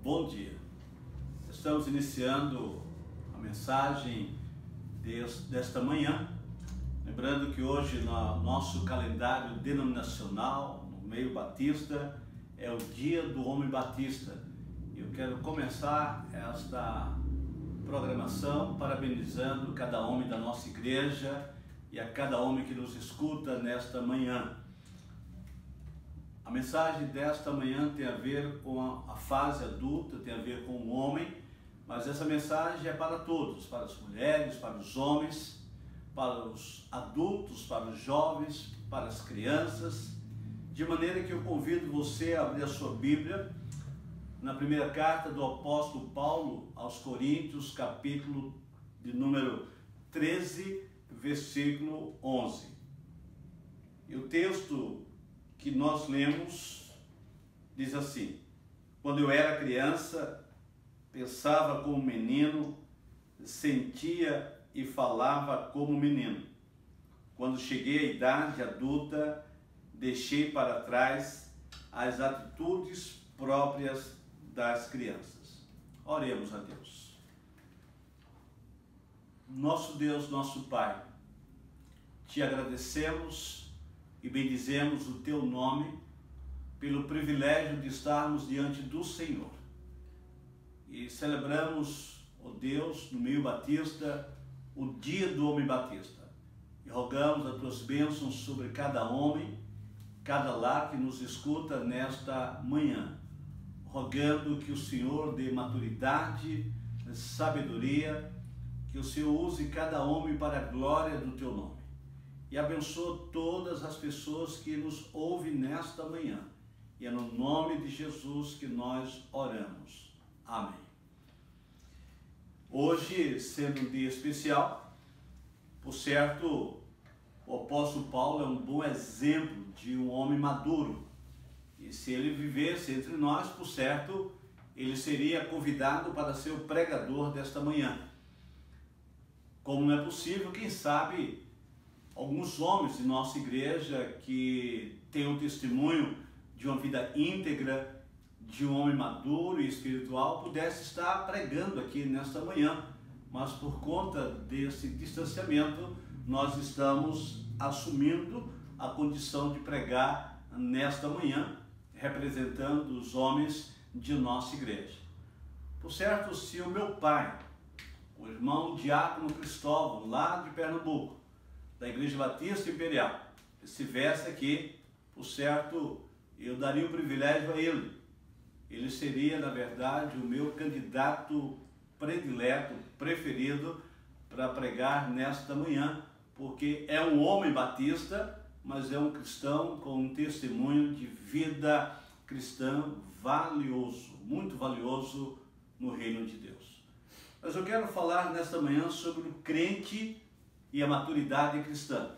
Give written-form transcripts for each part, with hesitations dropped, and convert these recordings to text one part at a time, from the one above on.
Bom dia. Estamos iniciando a mensagem desta manhã. Lembrando que hoje no nosso calendário denominacional, no meio batista, é o dia do homem batista. Eu quero começar esta programação parabenizando cada homem da nossa igreja e a cada homem que nos escuta nesta manhã. A mensagem desta manhã tem a ver com a fase adulta, tem a ver com o homem, mas essa mensagem é para todos, para as mulheres, para os homens, para os adultos, para os jovens, para as crianças, de maneira que eu convido você a abrir a sua Bíblia na primeira carta do apóstolo Paulo aos Coríntios, capítulo de número 13, versículo 11. E o texto que nós lemos diz assim: quando eu era criança, pensava como menino, sentia e falava como menino. Quando cheguei à idade adulta, deixei para trás as atitudes próprias das crianças. Oremos a Deus. Nosso Deus, nosso Pai, te agradecemos e bendizemos o teu nome pelo privilégio de estarmos diante do Senhor. E celebramos, ó Deus, no meio batista, o dia do homem batista. E rogamos as tuas bênçãos sobre cada homem, cada lar que nos escuta nesta manhã. Rogando que o Senhor dê maturidade, sabedoria, que o Senhor use cada homem para a glória do teu nome. E abençoa todas as pessoas que nos ouvem nesta manhã. E é no nome de Jesus que nós oramos. Amém. Hoje, sendo um dia especial, por certo, o apóstolo Paulo é um bom exemplo de um homem maduro. E se ele vivesse entre nós, por certo, ele seria convidado para ser o pregador desta manhã. Como não é possível, quem sabe alguns homens de nossa igreja que têm um testemunho de uma vida íntegra, de um homem maduro e espiritual, pudesse estar pregando aqui nesta manhã, mas por conta desse distanciamento, nós estamos assumindo a condição de pregar nesta manhã, representando os homens de nossa igreja. Por certo, se o meu pai, o irmão Diácono Cristóvão, lá de Pernambuco, da Igreja Batista Imperial, estivesse aqui, por certo, eu daria o privilégio a ele. Ele seria, na verdade, o meu candidato predileto, preferido, para pregar nesta manhã, porque é um homem batista, mas é um cristão com um testemunho de vida cristã valioso, muito valioso no reino de Deus. Mas eu quero falar nesta manhã sobre o crente e a maturidade cristã.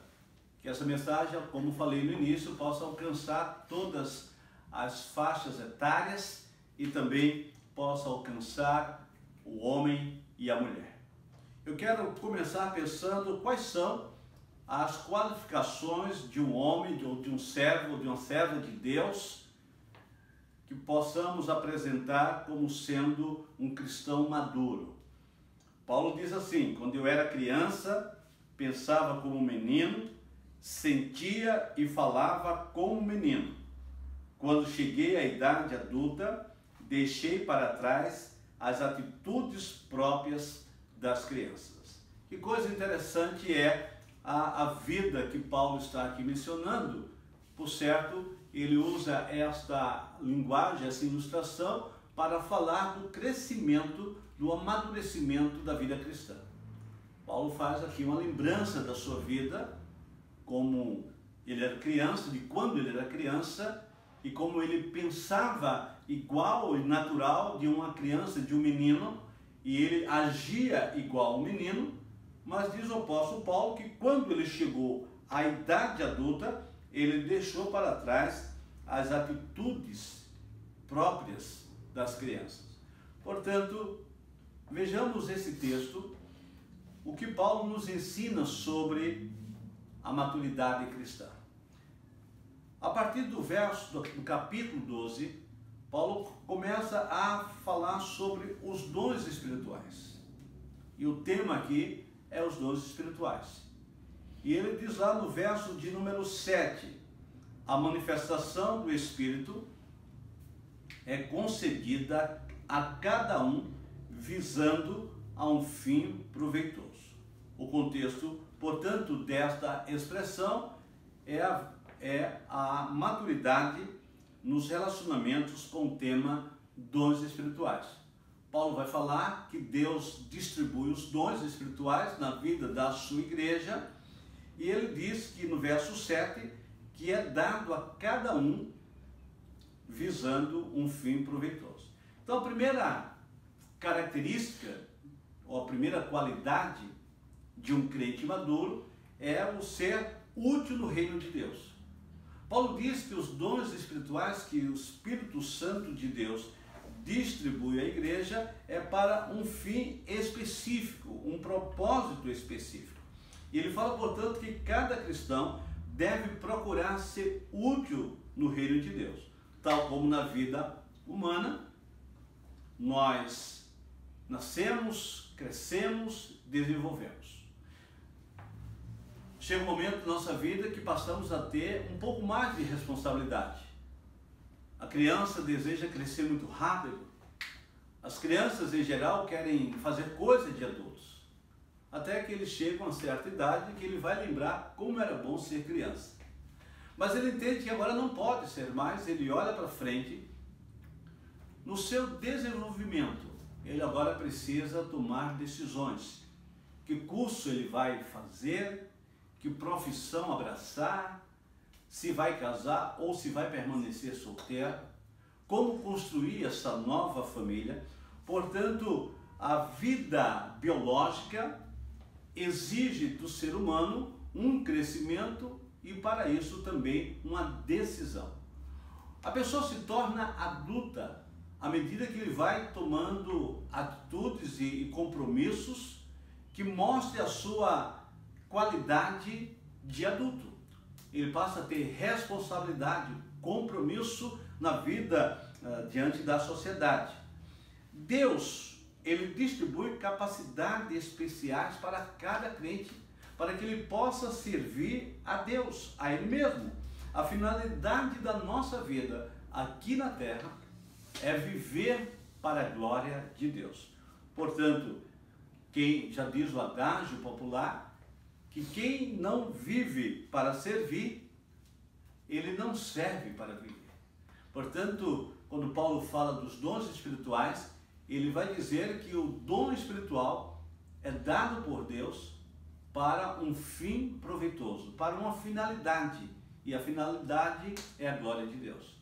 Que essa mensagem, como falei no início, possa alcançar todas as faixas etárias e também possa alcançar o homem e a mulher. Eu quero começar pensando quais são as qualificações de um homem, ou de um servo, ou de uma serva de Deus, que possamos apresentar como sendo um cristão maduro. Paulo diz assim: quando eu era criança, pensava como menino, sentia e falava como menino. Quando cheguei à idade adulta, deixei para trás as atitudes próprias das crianças. Que coisa interessante é a vida que Paulo está aqui mencionando. Por certo, ele usa esta linguagem, essa ilustração, para falar do crescimento, do amadurecimento da vida cristã. Paulo faz aqui uma lembrança da sua vida, como ele era criança, de quando ele era criança, e como ele pensava igual e natural de uma criança, de um menino, e ele agia igual ao menino, mas diz o apóstolo Paulo que quando ele chegou à idade adulta, ele deixou para trás as atitudes próprias das crianças. Portanto, vejamos esse texto, o que Paulo nos ensina sobre a maturidade cristã. A partir do capítulo 12, Paulo começa a falar sobre os dons espirituais. E o tema aqui é os dons espirituais. E ele diz lá no verso de número 7, a manifestação do Espírito é concedida a cada um visando a um fim proveitoso. O contexto, portanto, desta expressão é a maturidade nos relacionamentos com o tema dons espirituais. Paulo vai falar que Deus distribui os dons espirituais na vida da sua igreja, e ele diz que no verso 7 que é dado a cada um visando um fim proveitoso. Então a primeira característica, ou a primeira qualidade de um crente maduro é o ser útil no reino de Deus. Paulo diz que os dons espirituais que o Espírito Santo de Deus distribui à igreja é para um fim específico, um propósito específico. E ele fala, portanto, que cada cristão deve procurar ser útil no reino de Deus. Tal como na vida humana, nós nascemos, crescemos, desenvolvemos. Chega um momento da nossa vida que passamos a ter um pouco mais de responsabilidade. A criança deseja crescer muito rápido. As crianças, em geral, querem fazer coisas de adultos. Até que eles chegam a certa idade que ele vai lembrar como era bom ser criança. Mas ele entende que agora não pode ser mais, ele olha para frente. No seu desenvolvimento, ele agora precisa tomar decisões. Que curso ele vai fazer, que profissão abraçar, se vai casar ou se vai permanecer solteiro, como construir essa nova família. Portanto, a vida biológica exige do ser humano um crescimento e para isso também uma decisão. A pessoa se torna adulta à medida que ele vai tomando atitudes e compromissos que mostrem a sua qualidade de adulto. Ele passa a ter responsabilidade, compromisso na vida diante da sociedade. Deus, ele distribui capacidades especiais para cada crente, para que ele possa servir a Deus, a Ele mesmo. A finalidade da nossa vida aqui na terra é viver para a glória de Deus. Portanto, quem já diz o adágio popular, que quem não vive para servir, ele não serve para viver. Portanto, quando Paulo fala dos dons espirituais, ele vai dizer que o dom espiritual é dado por Deus para um fim proveitoso, para uma finalidade, e a finalidade é a glória de Deus.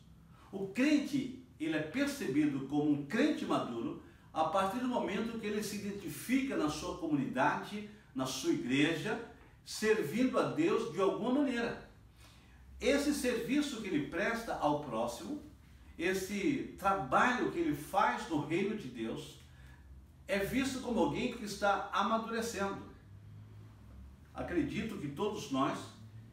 O crente, ele é percebido como um crente maduro a partir do momento que ele se identifica na sua comunidade, na sua igreja, servindo a Deus de alguma maneira. Esse serviço que ele presta ao próximo, esse trabalho que ele faz no reino de Deus, é visto como alguém que está amadurecendo. Acredito que todos nós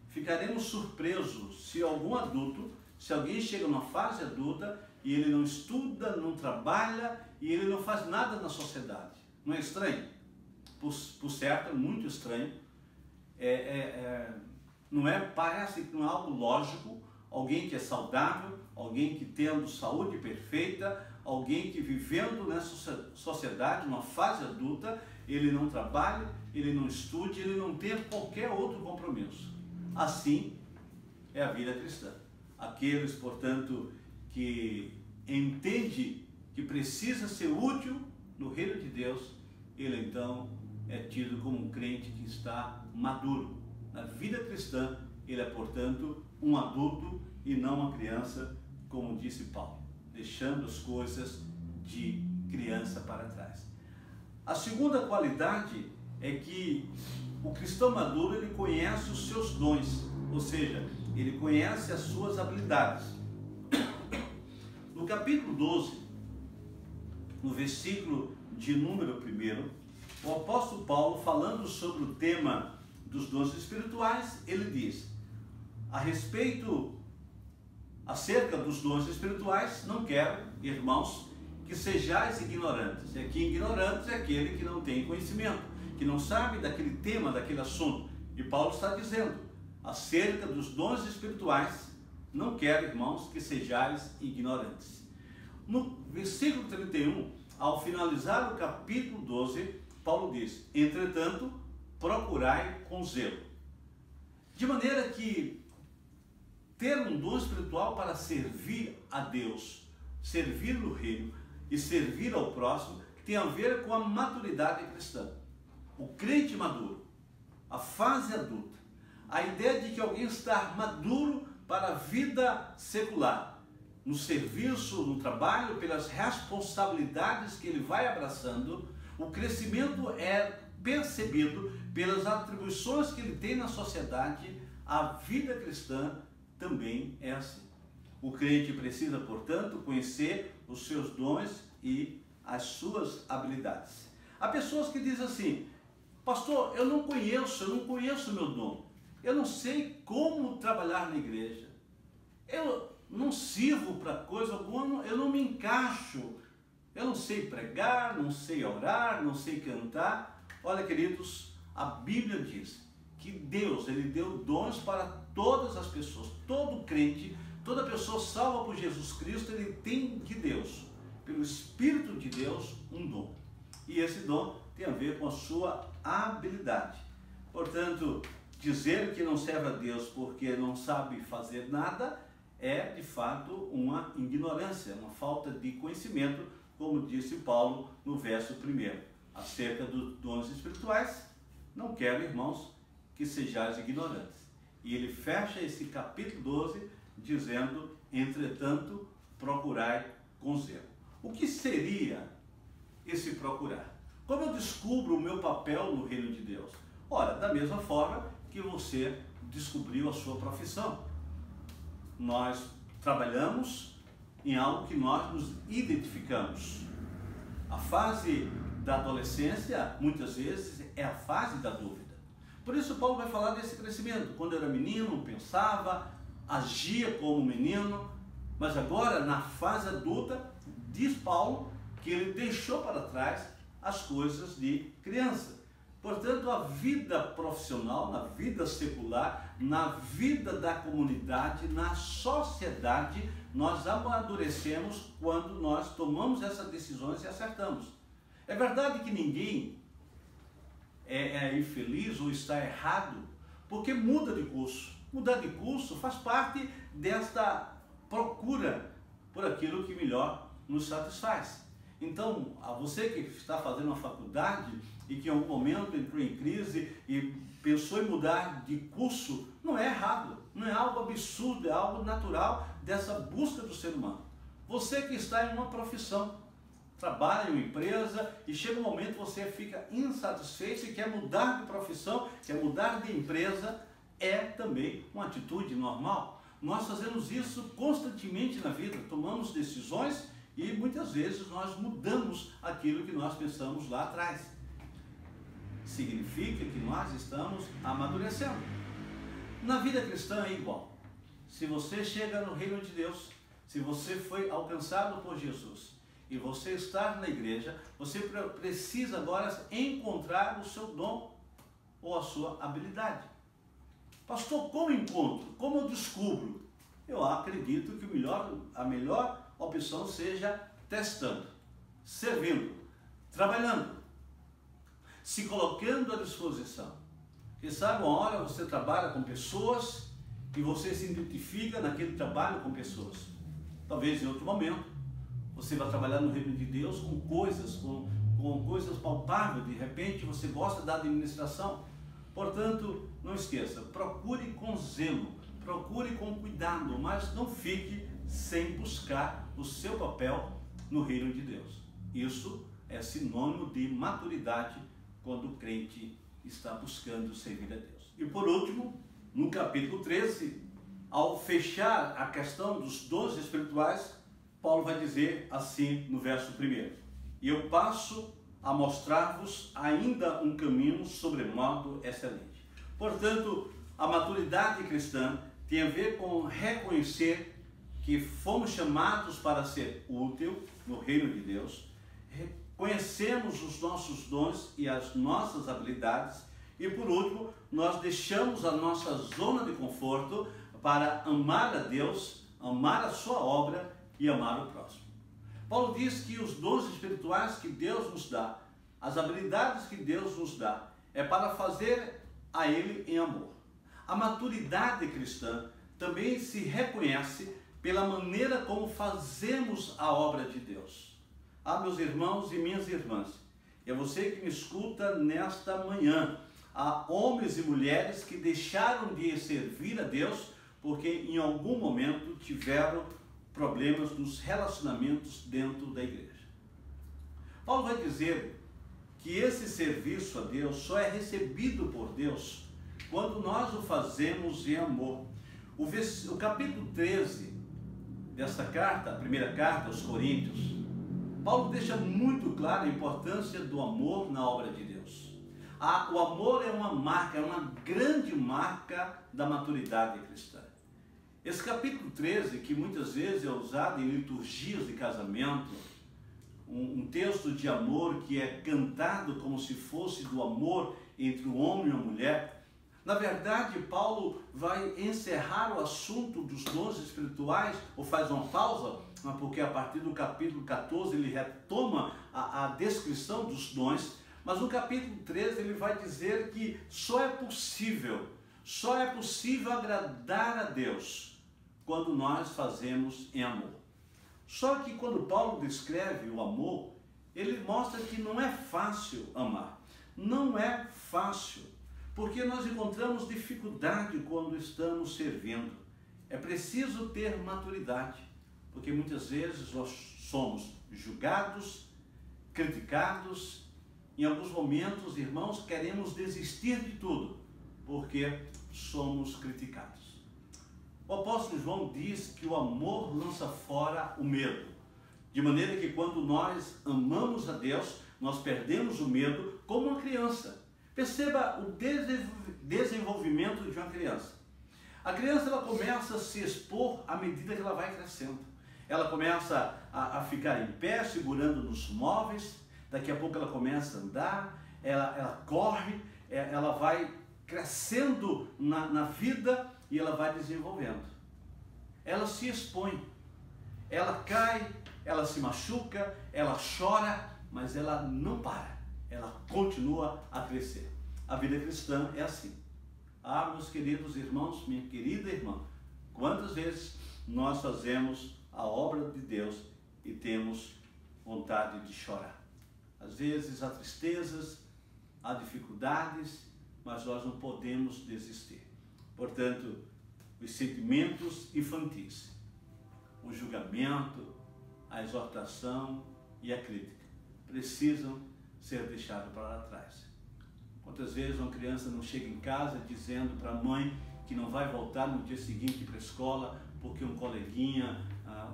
ficaremos surpresos se algum adulto, se alguém chega numa fase adulta e ele não estuda, não trabalha e ele não faz nada na sociedade. Não é estranho? Por certo, é muito estranho. Parece que não é algo lógico. Alguém que é saudável, alguém que tendo saúde perfeita, alguém que vivendo nessa sociedade, numa fase adulta, ele não trabalha, ele não estude, ele não tem qualquer outro compromisso. Assim é a vida cristã. Aqueles, portanto, que entende que precisa ser útil no reino de Deus, ele então é tido como um crente que está maduro. Na vida cristã, ele é, portanto, um adulto e não uma criança, como disse Paulo, deixando as coisas de criança para trás. A segunda qualidade é que o cristão maduro, ele conhece os seus dons, ou seja, ele conhece as suas habilidades. No capítulo 12, no versículo de número 1, o apóstolo Paulo, falando sobre o tema dos dons espirituais, ele diz: a respeito acerca dos dons espirituais, não quero, irmãos, que sejais ignorantes. E aqui ignorantes é aquele que não tem conhecimento, que não sabe daquele tema, daquele assunto. E Paulo está dizendo, acerca dos dons espirituais, não quero, irmãos, que sejais ignorantes. No versículo 31, ao finalizar o capítulo 12, Paulo diz, entretanto, procurai com zelo. De maneira que ter um dom espiritual para servir a Deus, servir no reino e servir ao próximo, tem a ver com a maturidade cristã. O crente maduro, a fase adulta, a ideia de que alguém está maduro para a vida secular, no serviço, no trabalho, pelas responsabilidades que ele vai abraçando, o crescimento é percebido pelas atribuições que ele tem na sociedade. A vida cristã também é assim. O crente precisa, portanto, conhecer os seus dons e as suas habilidades. Há pessoas que dizem assim, pastor, eu não conheço o meu dom. Eu não sei como trabalhar na igreja. Eu não sirvo para coisa alguma, eu não me encaixo. Eu não sei pregar, não sei orar, não sei cantar. Olha, queridos, a Bíblia diz que Deus, Ele deu dons para todas as pessoas. Todo crente, toda pessoa salva por Jesus Cristo, ele tem de Deus, pelo Espírito de Deus, um dom. E esse dom tem a ver com a sua habilidade. Portanto, dizer que não serve a Deus porque não sabe fazer nada é, de fato, uma ignorância, uma falta de conhecimento, como disse Paulo no verso 1, acerca dos dons espirituais. Não quero, irmãos, que sejais ignorantes. E ele fecha esse capítulo 12 dizendo, entretanto, procurai com zelo. O que seria esse procurar? Como eu descubro o meu papel no reino de Deus? Ora, da mesma forma que você descobriu a sua profissão. Nós trabalhamos em algo que nós nos identificamos. A fase da adolescência, muitas vezes, é a fase da dúvida. Por isso Paulo vai falar desse crescimento. Quando eu era menino, pensava, agia como menino, mas agora, na fase adulta, diz Paulo que ele deixou para trás as coisas de criança. Portanto, a vida profissional, na vida secular, na vida da comunidade, na sociedade, nós amadurecemos quando nós tomamos essas decisões e acertamos. É verdade que ninguém é infeliz ou está errado porque muda de curso. Mudar de curso faz parte desta procura por aquilo que melhor nos satisfaz. Então, a você que está fazendo uma faculdade e que em algum momento entrou em crise e pensou em mudar de curso, não é errado, não é algo absurdo, é algo natural dessa busca do ser humano. Você que está em uma profissão, trabalha em uma empresa e chega um momento que você fica insatisfeito e quer mudar de profissão, quer mudar de empresa, é também uma atitude normal. Nós fazemos isso constantemente na vida, tomamos decisões e muitas vezes nós mudamos aquilo que nós pensamos lá atrás. Significa que nós estamos amadurecendo. Na vida cristã é igual. Se você chega no reino de Deus, se você foi alcançado por Jesus e você está na igreja, você precisa agora encontrar o seu dom ou a sua habilidade. Pastor, como encontro? Como eu descubro? Eu acredito que a melhor opção seja testando, servindo, trabalhando, se colocando à disposição. Quem sabe uma hora você trabalha com pessoas e você se identifica naquele trabalho com pessoas. Talvez em outro momento você vai trabalhar no reino de Deus com coisas palpáveis. De repente você gosta da administração. Portanto, não esqueça, procure com zelo, procure com cuidado, mas não fique sem buscar o seu papel no reino de Deus. Isso é sinônimo de maturidade quando o crente está buscando servir a Deus. E por último, no capítulo 13, ao fechar a questão dos dons espirituais, Paulo vai dizer assim no verso 1: e eu passo a mostrar-vos ainda um caminho sobremodo excelente. Portanto, a maturidade cristã tem a ver com reconhecer que fomos chamados para ser útil no reino de Deus, reconhecemos os nossos dons e as nossas habilidades e, por último, nós deixamos a nossa zona de conforto para amar a Deus, amar a sua obra e amar o próximo. Paulo diz que os dons espirituais que Deus nos dá, as habilidades que Deus nos dá, é para fazer a Ele em amor. A maturidade cristã também se reconhece pela maneira como fazemos a obra de Deus. Meus irmãos e minhas irmãs, é você que me escuta nesta manhã, há homens e mulheres que deixaram de servir a Deus porque em algum momento tiveram problemas nos relacionamentos dentro da igreja. Paulo vai dizer que esse serviço a Deus só é recebido por Deus quando nós o fazemos em amor. O capítulo 13 desta carta, a primeira carta aos Coríntios, Paulo deixa muito clara a importância do amor na obra de Deus. O amor é uma marca, é uma grande marca da maturidade cristã. Esse capítulo 13, que muitas vezes é usado em liturgias de casamento, um texto de amor que é cantado como se fosse do amor entre o homem e a mulher. Na verdade, Paulo vai encerrar o assunto dos dons espirituais, ou faz uma pausa, porque a partir do capítulo 14 ele retoma a descrição dos dons, mas no capítulo 13 ele vai dizer que só é possível agradar a Deus quando nós fazemos em amor. Só que quando Paulo descreve o amor, ele mostra que não é fácil amar. Não é fácil, porque nós encontramos dificuldade quando estamos servindo. É preciso ter maturidade, porque muitas vezes nós somos julgados, criticados. Em alguns momentos, irmãos, queremos desistir de tudo, porque somos criticados. O apóstolo João diz que o amor lança fora o medo, de maneira que quando nós amamos a Deus, nós perdemos o medo como uma criança. Perceba o desenvolvimento de uma criança. A criança ela começa a se expor à medida que ela vai crescendo. Ela começa a ficar em pé, segurando nos móveis, daqui a pouco ela começa a andar, ela corre, ela vai crescendo na vida e ela vai desenvolvendo. Ela se expõe, ela cai, ela se machuca, ela chora, mas ela não para, ela continua a crescer. A vida cristã é assim. Meus queridos irmãos, minha querida irmã, quantas vezes nós fazemos a obra de Deus e temos vontade de chorar? Às vezes há tristezas, há dificuldades, mas nós não podemos desistir. Portanto, os sentimentos infantis, o julgamento, a exortação e a crítica precisam ser deixados para trás. Quantas vezes uma criança não chega em casa dizendo para a mãe que não vai voltar no dia seguinte para a escola porque um coleguinha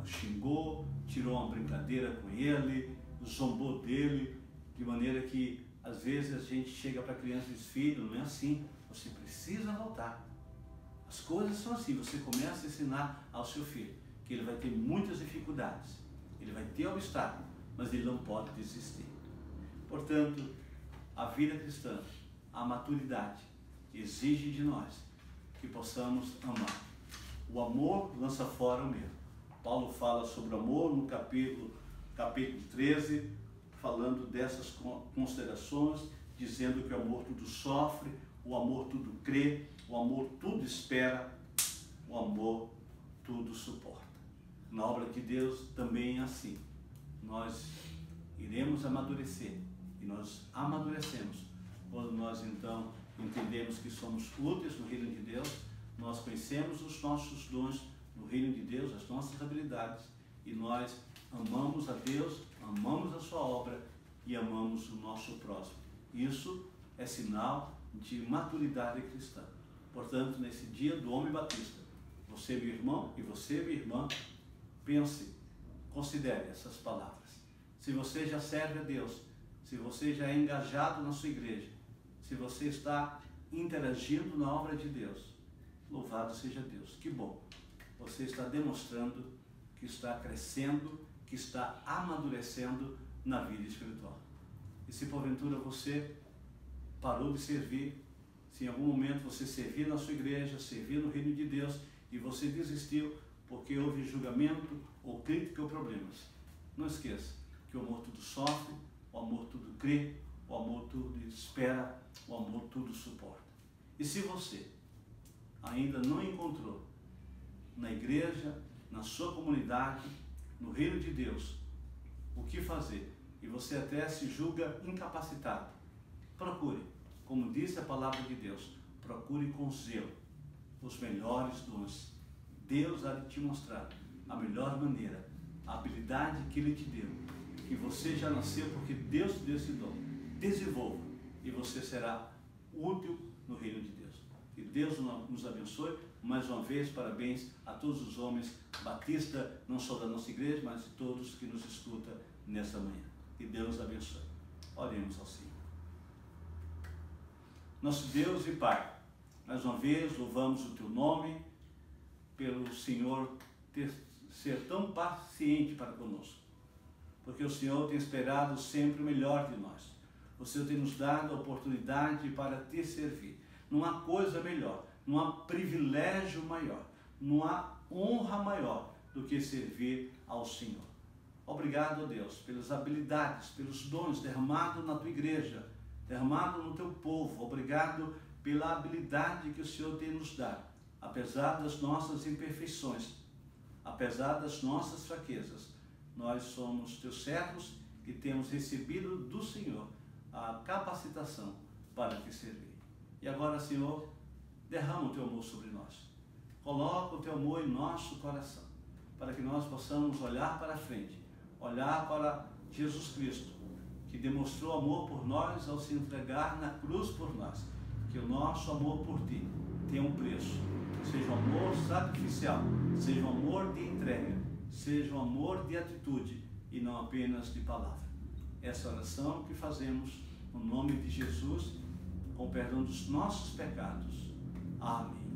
o xingou, tirou uma brincadeira com ele, zombou dele, de maneira que às vezes a gente chega para a criança e diz: filho, não é assim, você precisa voltar. As coisas são assim, você começa a ensinar ao seu filho que ele vai ter muitas dificuldades, ele vai ter obstáculos, mas ele não pode desistir. Portanto, a vida cristã, a maturidade, exige de nós que possamos amar. O amor lança fora o medo. Paulo fala sobre o amor no capítulo 13, falando dessas considerações, dizendo que o amor tudo sofre, o amor tudo crê, o amor tudo espera, o amor tudo suporta. Na obra de Deus também é assim. Nós iremos amadurecer e nós amadurecemos quando nós então entendemos que somos úteis no reino de Deus, nós conhecemos os nossos dons no reino de Deus, as nossas habilidades, e nós amamos a Deus, amamos a sua obra e amamos o nosso próximo. Isso é sinal de maturidade cristã. Portanto, nesse dia do homem batista, você, meu irmão, e você, minha irmã, pense, considere essas palavras. Se você já serve a Deus, se você já é engajado na sua igreja, se você está interagindo na obra de Deus, louvado seja Deus. Que bom! Você está demonstrando que está crescendo, que está amadurecendo na vida espiritual. E se porventura você parou de servir, se em algum momento você servia na sua igreja, servia no reino de Deus e você desistiu porque houve julgamento ou crítica ou problemas, não esqueça que o amor tudo sofre, o amor tudo crê, o amor tudo espera, o amor tudo suporta. E se você ainda não encontrou na igreja, na sua comunidade, no reino de Deus, o que fazer, e você até se julga incapacitado, procure, como diz a palavra de Deus, procure com zelo os melhores dons. Deus há de te mostrar a melhor maneira, a habilidade que Ele te deu, que você já nasceu porque Deus te deu esse dom. Desenvolva e você será útil no reino de Deus. Que Deus nos abençoe. Mais uma vez, parabéns a todos os homens batistas, não só da nossa igreja, mas de todos que nos escutam nesta manhã. Que Deus nos abençoe. Oremos ao Senhor. Nosso Deus e Pai, mais uma vez louvamos o Teu nome pelo Senhor ser tão paciente para conosco, porque o Senhor tem esperado sempre o melhor de nós. O Senhor tem nos dado a oportunidade para te servir. Não há coisa melhor, não há privilégio maior, não há honra maior do que servir ao Senhor. Obrigado, Deus, pelas habilidades, pelos dons derramados na tua igreja, derramado no teu povo. Obrigado pela habilidade que o Senhor tem nos dado, apesar das nossas imperfeições, apesar das nossas fraquezas. Nós somos teus servos e temos recebido do Senhor a capacitação para te servir. E agora, Senhor, derrama o teu amor sobre nós. Coloca o teu amor em nosso coração, para que nós possamos olhar para frente, olhar para Jesus Cristo, que demonstrou amor por nós ao se entregar na cruz por nós. Que o nosso amor por ti tenha um preço, seja um amor sacrificial, seja um amor de entrega, seja um amor de atitude e não apenas de palavra. Essa oração que fazemos no nome de Jesus, com o perdão dos nossos pecados. Amém.